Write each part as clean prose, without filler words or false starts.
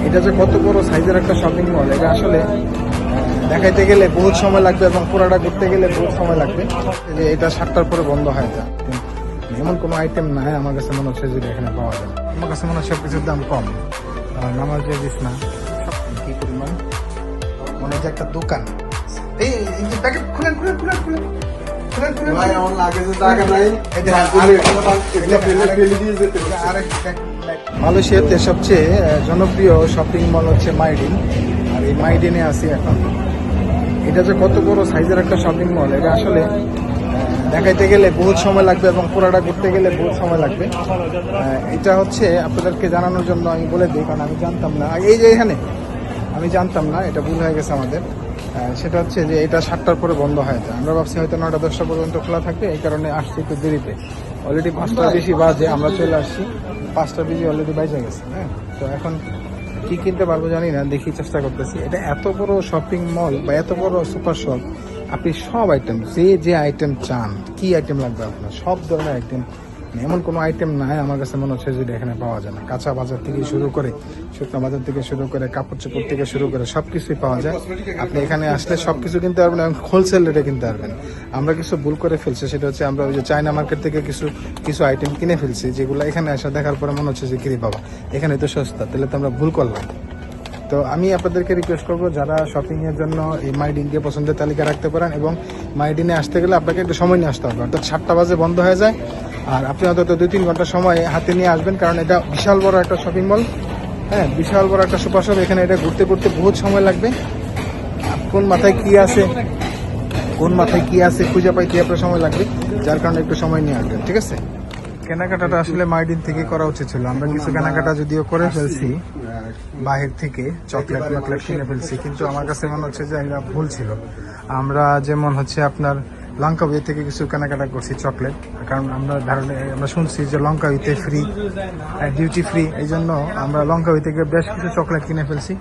এটা যে কত বড় সাইজের একটা শপিং মল, এটা আসলে দেখাইতে গেলে বহুত সময় লাগবে এবং পুরাটা ঘুরতে গেলে বহুত সময় লাগবে। যে এটা 7টার পরে বন্ধ হয়ে যায়। এমন কোনো আইটেম নাই আমার কাছে মনে হচ্ছে যেটা এখানে পাওয়া যায়। আমার কাছে মনে হচ্ছে সব কিছুর দাম কম। নামাজের বিছনা সব কি পরিমাণ, মনে হচ্ছে একটা দোকান। এই যে প্যাকেট খুলেন খুলেন খুলেন খুলেন মালয়েশিয়াতে সবচেয়ে জনপ্রিয় শপিং মল হচ্ছে মাইডিন, আর এই মাইডিনে আছি এখন। এটা যে কত বড় সাইজের একটা শপিং মল, এটা আসলে দেখাইতে গেলে বহুত সময় লাগবে এবং পুরাটা ঘুরতে গেলে বহুত সময় লাগবে। এটা হচ্ছে আপনাদেরকে জানানোর জন্য আমি বলে দিই, কারণ আমি জানতাম না। এই যে এখানে আমি জানতাম না, এটা ভুল হয়ে গেছে আমাদের। সেটা হচ্ছে যে এটা 7টার পরে বন্ধ হয়ে যায়। আমরা ভাবছি হয়তো 9টা 10টা পর্যন্ত খোলা থাকবে, এই কারণে আসছি একটু দেরিতে। অলরেডি 5টার বেশি বাজে, আমরা চলে আসছি 5টার বেশি অলরেডি বাইজে গেছে। হ্যাঁ, তো এখন কি কিনতে পারবো জানি না, দেখি চেষ্টা করতেছি। এটা এত বড় শপিং মল বা এত বড় সুপার শপ, আপনি সব আইটেম, যে আইটেম চান, কি আইটেম লাগবে আপনার, সব ধরনের আইটেম। এমন কোনো আইটেম নাই আমার কাছে মনে হচ্ছে যেটা এখানে পাওয়া যায় না। কাঁচা বাজার থেকে শুরু করে, শুকনো বাজার থেকে শুরু করে, কাপড় চোপড় থেকে শুরু করে সব কিছুই পাওয়া যায়। আপনি এখানে আসলে সব কিছু কিনতে পারবেন এবং হোলসেল রেটে কিনতে পারবেন। আমরা কিছু ভুল করে ফেলছি, সেটা হচ্ছে আমরা ওই যে চায়না মার্কেট থেকে কিছু আইটেম কিনে ফেলছি, যেগুলো এখানে আসা দেখার পরে মনে হচ্ছে যে কিরে বাবা এখানে তো সস্তা, তাহলে তো আমরা ভুল করলাম। তো আমি আপনাদেরকে রিকোয়েস্ট করবো, যারা শপিং এর জন্য এই মাইডিনকে পছন্দের তালিকা রাখতে পারেন, এবং মাইডিনে আসতে গেলে আপনাকে একটু সময় নিয়ে আসতে হবে। অর্থাৎ 7টা বাজে বন্ধ হয়ে যায়, আর আপনি অন্তত 2-3 ঘন্টা সময় হাতে নিয়ে আসবেন, কারণ এটা বিশাল বড় একটা শপিং মল। হ্যাঁ, বিশাল বড় একটা সুপার শপ। এখানে এটা ঘুরতে ঘুরতে বহুত সময় লাগবে। কোন মাথায় কি আছে খুঁজে পাইতে আপনার সময় লাগবে, যার কারণে একটু সময় নিয়ে আসবেন, ঠিক আছে? কেনাকাটাটা আসলে মাইডিন থেকে করা উচিত ছিল। আমরা কিছু কেনাকাটা যদিও করে ফেলছি বাহির থেকে, চকলেট কিনে ফেলছি, কিন্তু আমার কাছে মনে হচ্ছে যে এটা ভুল ছিল। আমরা যেমন হচ্ছে আপনার লঙ্কাউই থেকে কিছু কেনাকাটা করছি চকলেট, কারণ আমরা শুনছি যে লঙ্কাউইতে ফ্রি, ডিউটি ফ্রি, এই জন্য আমরা লঙ্কাউই থেকে বেশ কিছু চকলেট কিনে ফেলছি।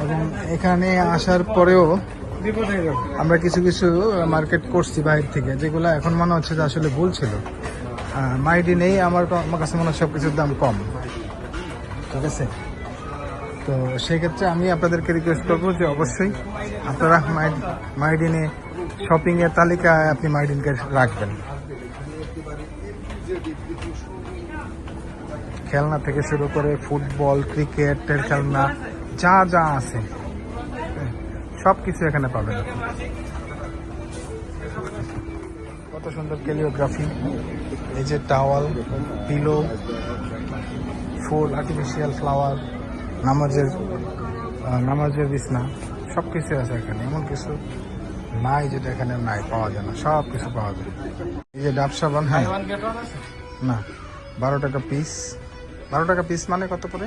এবং এখানে আসার পরেও আমরা কিছু মার্কেট করছি বাইরে থেকে, যেগুলো এখন মনে হচ্ছে যে আসলে ভুল ছিল। মাইডিনেই আমার কাছে মনে হয় সব কিছুর দাম কম, ঠিক আছে? তো সেক্ষেত্রে আমি আপনাদেরকে রিকোয়েস্ট করবো যে অবশ্যই আপনারা মাইডিনে শপিং এর তালিকায় আপনি মাইডিনকে রাখবেন। খেলনা থেকে শুরু করে ফুটবল, ক্রিকেটের খেলনা, যা আছে সব কিছু এখানে পাবেন। কত সুন্দর ক্যালিওগ্রাফি, এই যে টাওয়াল, পিলো, ফুল, আর্টিফিশিয়াল ফ্লাওয়ার, নামাজের বিছনা, সব কিছু আছে এখানে। এমন কিছু নাই যেটা এখানে নাই, পাওয়া যায় না, সব কিছু পাওয়া যায়। এই যে ডাব সাবান, হ্যাঁ না 12 টাকা পিস। 12 টাকা পিস মানে কত পরে?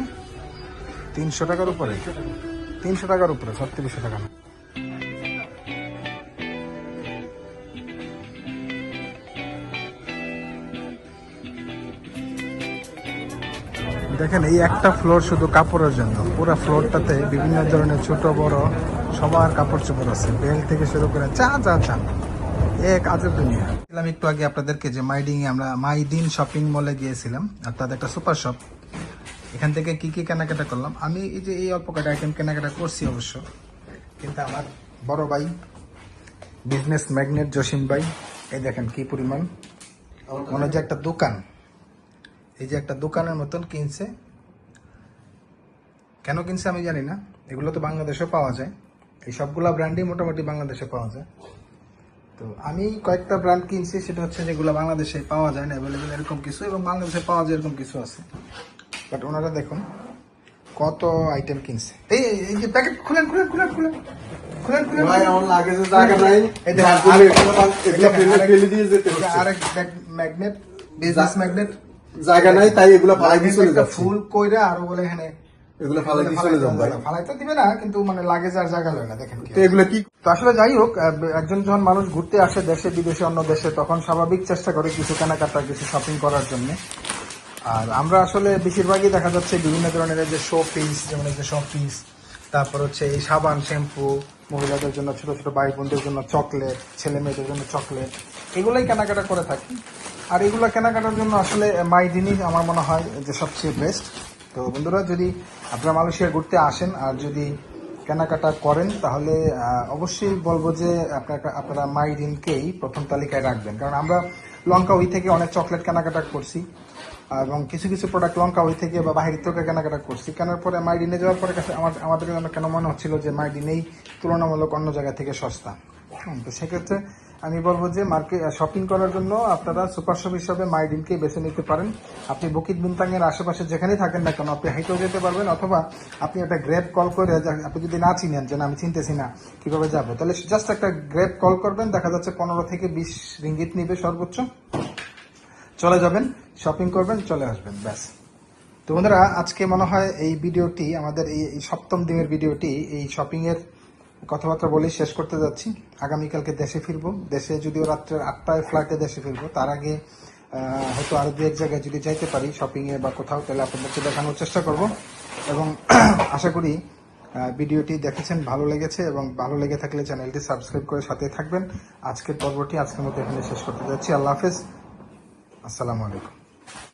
300 টাকার উপরে, 300 টাকার উপরে, 3600 টাকা না। দেখেন, এই একটা ফ্লোর শুধু কাপড়ের জন্য, পুরো ফ্লোরটাতে বিভিন্ন ধরনের ছোট বড় সবার কাপড় চোপড় আছে, বেল্ট থেকে শুরু করে যা চান, এক আজব দুনিয়া। একটু আগে আপনাদেরকে যে আমরা মাইডিন শপিং মলে গিয়েছিলাম, অর্থাৎ একটা সুপার শপ। এখান থেকে কি কেনাকাটা করলাম আমি, এই অল্প কটা আইটেম কেনাকাটা করছি অবশ্য, কিন্তু আমার বড় ভাই বিজনেস ম্যাগনেট জসিম ভাই, এই দেখেন কি পরিমাণ, মনে হয় যে একটা দোকান, এই যে একটা দোকানের মতন কিনছে। কেন কিনছে আমি জানি না, এগুলো তো বাংলাদেশেও পাওয়া যায়, এই সবগুলা ব্র্যান্ডই মোটামুটি বাংলাদেশে পাওয়া যায়। তো আমি কয়েকটা ব্র্যান্ড কিনছি, সেটা হচ্ছে যেগুলো বাংলাদেশে পাওয়া যায় না অ্যাভেলেবেল এরকম কিছু, এবং বাংলাদেশে পাওয়া যায় এরকম কিছু আছে। বাট ওনারা দেখুন কত আইটেম কিনছে। এই যে প্যাকেট খুলেন আরেক ম্যাগনেট, বিজনেস ম্যাগনেট, জায়গা নাই, তাই এগুলো ফালাই দিয়ে চলে যাচ্ছে, ফুল কইরা আরো বলে এখানে এগুলো ফালাই দিয়ে চলে যাবে। ফালাই তো দিবে না, কিন্তু মানে লাগেজ আর জায়গা লয় না। দেখেন তো এগুলো কি। তো আসলে যাই হোক, একজন যখন মানুষ ঘুরতে আসে দেশে বিদেশে অন্য দেশে, তখন স্বাভাবিক চেষ্টা করে কিছু কেনাকাটা, কিছু শপিং করার জন্য। আর আমরা আসলে বেশিরভাগই দেখা যাচ্ছে বিভিন্ন ধরনের যে শো পিস, যেমন এই যে শো পিস, তারপর হচ্ছে এই সাবান, শ্যাম্পু, মহিলাদের জন্য, ছোট ছোট ভাই বোনদের জন্য চকলেট, ছেলে মেয়েদের জন্য চকলেট, এগুলোই কেনাকাটা করে থাকি। আর এগুলো কেনাকাটার জন্য আসলে মাইডিনই আমার মনে হয় যে সবচেয়ে বেস্ট। তো বন্ধুরা, যদি আপনারা মালয়েশিয়া ঘুরতে আসেন আর যদি কেনাকাটা করেন তাহলে অবশ্যই বলবো যে আপনারা মাইডিনকেই প্রথম তালিকায় রাখবেন। কারণ আমরা লঙ্কা ওই থেকে অনেক চকলেট কেনাকাটা করছি এবং কিছু কিছু প্রোডাক্ট লঙ্কা ওই থেকে বা বাহির থেকে কেনাকাটা করছি। কেনার পরে মাইডিনে যাওয়ার পরে কাছে আমাদের কেন মনে হচ্ছিল যে মাইডিনেই তুলনামূলক অন্য জায়গা থেকে সস্তা। তো সেক্ষেত্রে আমি বলবো যে শপিং করার জন্য আপনারা সুপার শপ হিসাবে মাইডিনকেই বেছে নিতে পারেন। আপনি বুকিত বিনতাংয়ের আশেপাশে যেখানেই থাকেন না কেন আপনি হেঁটেও যেতে পারবেন, অথবা আপনি একটা গ্র্যাব কল করে, আপনি যদি না চিনেন যে না আমি চিনতেছি না কিভাবে যাবো, তাহলে জাস্ট একটা গ্র্যাব কল করবেন, দেখা যাচ্ছে 15 থেকে 20 রিঙ্গিত নিবে সর্বোচ্চ, চলে যাবেন, শপিং করবেন, চলে আসবেন, ব্যাস। তো বন্ধুরা, আজকে মনে হয় এই ভিডিওটি, আমাদের এই 7ম দিনের ভিডিওটি এই শপিং এর কথাবার্তা বলে শেষ করতে যাচ্ছি। আগামীকালকে দেশে ফিরবো। দেশে যদিও রাত্রে 8টায় ফ্লাইটে দেশে ফিরবো, তার আগে হয়তো আরো 2-1 জায়গায় যদি যাইতে পারি শপিং এ বা কোথাও, তাহলে আপনাদেরকে দেখানোর চেষ্টা করব। এবং আশা করি ভিডিওটি দেখেছেন, ভালো লেগেছে, এবং ভালো লেগে থাকলে চ্যানেলটি সাবস্ক্রাইব করে সাথে থাকবেন। আজকের পর্বটি আজকের মতো এখানে শেষ করতে যাচ্ছি। আল্লাহ হাফেজ, আসসালামু আলাইকুম।